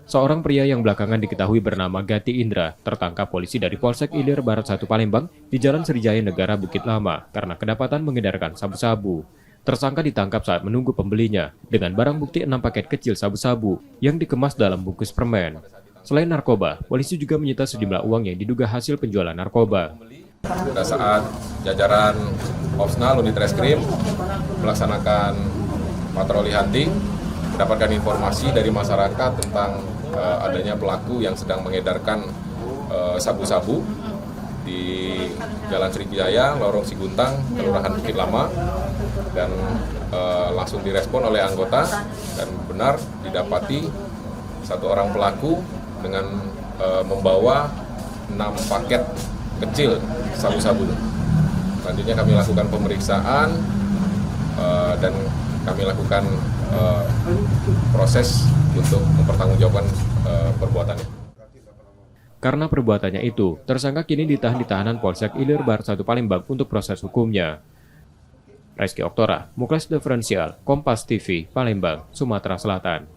Seorang pria yang belakangan diketahui bernama Gati Indra tertangkap polisi dari Polsek Ilir Barat 1 Palembang di Jalan Sriwijaya Negara Bukit Lama karena kedapatan mengedarkan sabu-sabu. Tersangka ditangkap saat menunggu pembelinya dengan barang bukti 6 paket kecil sabu-sabu yang dikemas dalam bungkus permen. Selain narkoba, polisi juga menyita sejumlah uang yang diduga hasil penjualan narkoba. Pada saat jajaran Opsnal Unit Reskrim melaksanakan patroli hunting, mendapatkan informasi dari masyarakat tentang adanya pelaku yang sedang mengedarkan sabu-sabu di Jalan Sriwijaya, Lorong Siguntang, Kelurahan Bukit Lama, dan langsung direspon oleh anggota, dan benar didapati satu orang pelaku dengan membawa 6 paket kecil sabu-sabu. Selanjutnya kami lakukan pemeriksaan dan kami lakukan proses untuk mempertanggungjawabkan perbuatannya. Karena perbuatannya itu, tersangka kini ditahan di tahanan Polsek Ilir Barat 1 Palembang untuk proses hukumnya. Reski Oktora, Muklas Diferensial, Kompas TV, Palembang, Sumatera Selatan.